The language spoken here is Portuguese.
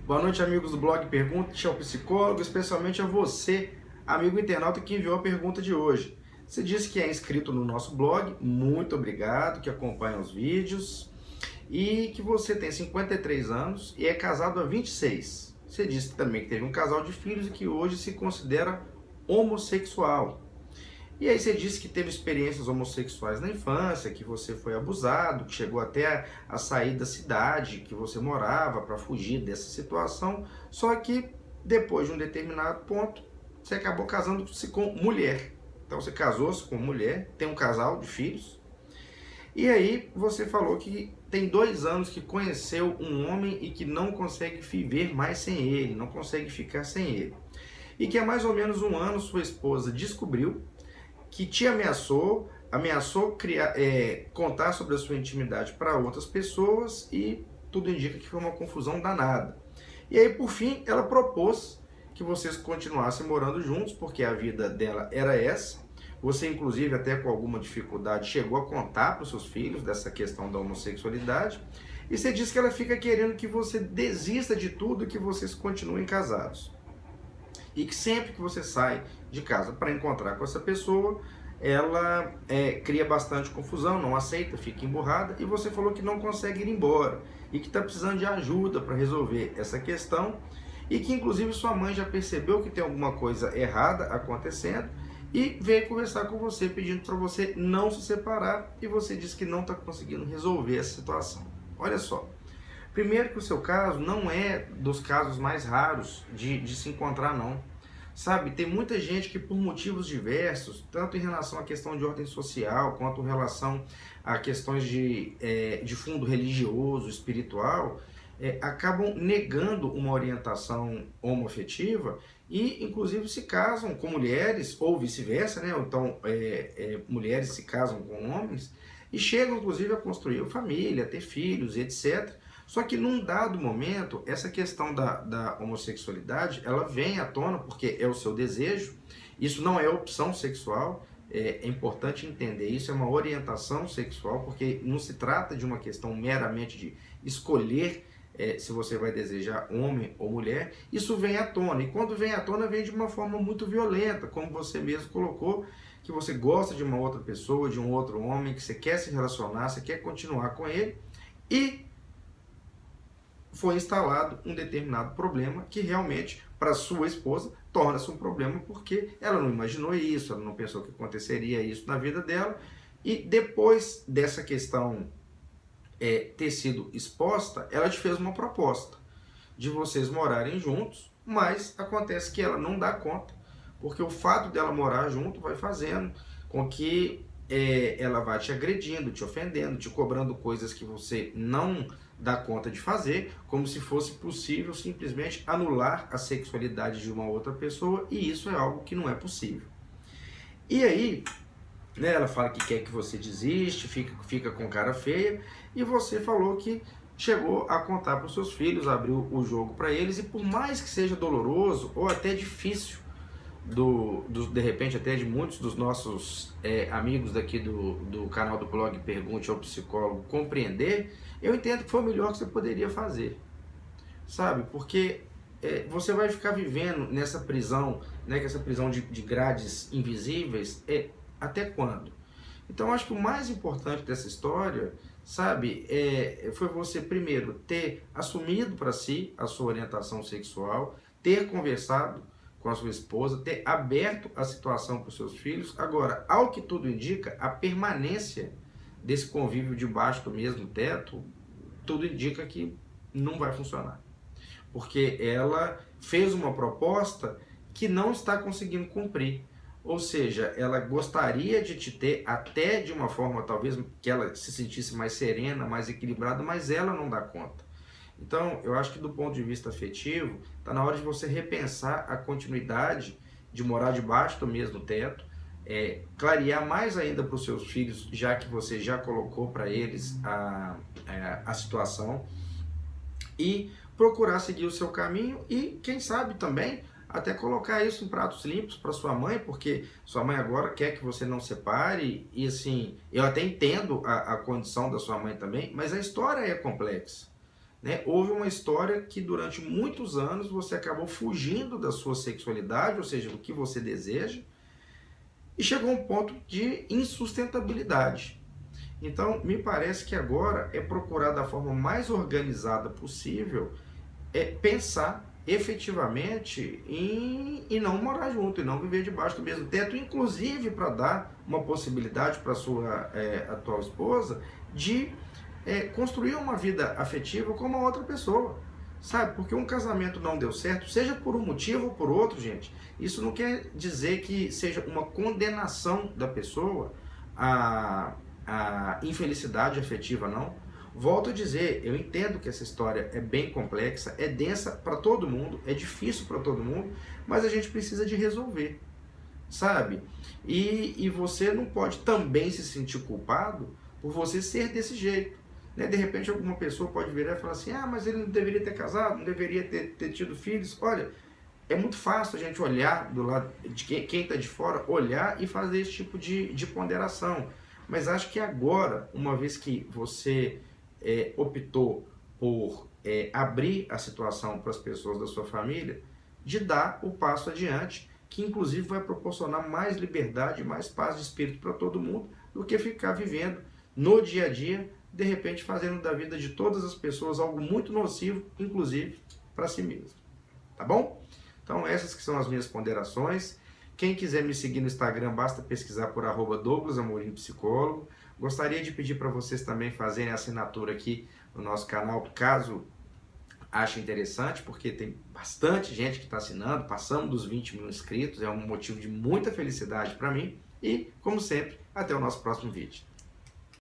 Boa noite, amigos do blog Pergunte ao Psicólogo, especialmente a você, amigo internauta que enviou a pergunta de hoje. Você disse que é inscrito no nosso blog, muito obrigado, que acompanha os vídeos e que você tem 53 anos e é casado há 26. Você disse também que teve um casal de filhos e que hoje se considera homossexual. E aí você disse que teve experiências homossexuais na infância, que você foi abusado, que chegou até a sair da cidade que você morava para fugir dessa situação, só que depois de um determinado ponto, você acabou casando-se com mulher. Então você casou-se com mulher, tem um casal de filhos, e aí você falou que tem 2 anos que conheceu um homem e que não consegue viver mais sem ele, não consegue ficar sem ele. E que há mais ou menos um ano sua esposa descobriu que te ameaçou contar sobre a sua intimidade para outras pessoas e tudo indica que foi uma confusão danada. E aí, por fim, ela propôs que vocês continuassem morando juntos, porque a vida dela era essa. Você, inclusive, até com alguma dificuldade, chegou a contar para os seus filhos dessa questão da homossexualidade. E você diz que ela fica querendo que você desista de tudo e que vocês continuem casados. E que sempre que você sai de casa para encontrar com essa pessoa, ela cria bastante confusão, não aceita, fica emburrada, e você falou que não consegue ir embora e que está precisando de ajuda para resolver essa questão, e que inclusive sua mãe já percebeu que tem alguma coisa errada acontecendo e veio conversar com você pedindo para você não se separar, e você disse que não está conseguindo resolver essa situação. Olha só, primeiro que o seu caso não é dos casos mais raros de se encontrar, não. Sabe, tem muita gente que por motivos diversos, tanto em relação à questão de ordem social, quanto em relação a questões de fundo religioso, espiritual, acabam negando uma orientação homoafetiva e inclusive se casam com mulheres, ou vice-versa, né? Então, mulheres se casam com homens e chegam inclusive a construir família, ter filhos, etc. Só que num dado momento, essa questão da homossexualidade, ela vem à tona porque é o seu desejo, isso não é opção sexual, é importante entender isso, é uma orientação sexual, porque não se trata de uma questão meramente de escolher se você vai desejar homem ou mulher, isso vem à tona, e quando vem à tona, vem de uma forma muito violenta, como você mesmo colocou, que você gosta de uma outra pessoa, de um outro homem, que você quer se relacionar, você quer continuar com ele, e foi instalado um determinado problema que realmente, para sua esposa, torna-se um problema porque ela não imaginou isso, ela não pensou que aconteceria isso na vida dela, e depois dessa questão ter sido exposta, ela te fez uma proposta de vocês morarem juntos, mas acontece que ela não dá conta, porque o fato dela morar junto vai fazendo com que ela vá te agredindo, te ofendendo, te cobrando coisas que você não dá conta de fazer, como se fosse possível simplesmente anular a sexualidade de uma outra pessoa, e isso é algo que não é possível. E aí, né, ela fala que quer que você desiste, fica com cara feia, e você falou que chegou a contar para os seus filhos, abriu o jogo para eles, e por mais que seja doloroso ou até difícil, de repente até de muitos dos nossos amigos daqui do canal do blog Pergunte ao Psicólogo compreender, eu entendo que foi o melhor que você poderia fazer, sabe? Porque você vai ficar vivendo nessa prisão, né, que essa prisão de grades invisíveis, até quando? Então acho que o mais importante dessa história, sabe, foi você primeiro ter assumido para si a sua orientação sexual, ter conversado com a sua esposa, ter aberto a situação para os seus filhos. Agora, ao que tudo indica, a permanência desse convívio debaixo do mesmo teto, tudo indica que não vai funcionar. Porque ela fez uma proposta que não está conseguindo cumprir. Ou seja, ela gostaria de te ter até de uma forma talvez que ela se sentisse mais serena, mais equilibrada, mas ela não dá conta. Então, eu acho que do ponto de vista afetivo, está na hora de você repensar a continuidade de morar debaixo do mesmo teto, clarear mais ainda para os seus filhos, já que você já colocou para eles a situação, e procurar seguir o seu caminho e, quem sabe também, até colocar isso em pratos limpos para sua mãe, porque sua mãe agora quer que você não separe, e assim, eu até entendo a condição da sua mãe também, mas a história é complexa. né? Houve uma história que durante muitos anos você acabou fugindo da sua sexualidade, ou seja, do que você deseja, e chegou a um ponto de insustentabilidade. Então, me parece que agora é procurar da forma mais organizada possível pensar efetivamente em não morar junto, e não viver debaixo do mesmo teto, inclusive para dar uma possibilidade para sua atual esposa de construir uma vida afetiva com uma outra pessoa, sabe? Porque um casamento não deu certo, seja por um motivo ou por outro, gente, isso não quer dizer que seja uma condenação da pessoa a infelicidade afetiva, não. Volto a dizer, eu entendo que essa história é bem complexa, é densa para todo mundo, é difícil para todo mundo, mas a gente precisa de resolver, sabe? E você não pode também se sentir culpado por você ser desse jeito, né? De repente alguma pessoa pode virar e falar assim, mas ele não deveria ter casado, não deveria ter tido filhos. Olha, é muito fácil a gente olhar do lado de quem está de fora, olhar e fazer esse tipo de ponderação. Mas acho que agora, uma vez que você optou por abrir a situação para as pessoas da sua família, de dar o passo adiante, que inclusive vai proporcionar mais liberdade, mais paz de espírito para todo mundo, do que ficar vivendo no dia a dia, de repente fazendo da vida de todas as pessoas algo muito nocivo, inclusive para si mesmo. Tá bom? Então essas que são as minhas ponderações. Quem quiser me seguir no Instagram, basta pesquisar por @DouglasAmorimPsicólogo. Gostaria de pedir para vocês também fazerem assinatura aqui no nosso canal, caso achem interessante, porque tem bastante gente que está assinando, passamos dos 20 mil inscritos, é um motivo de muita felicidade para mim. E, como sempre, até o nosso próximo vídeo.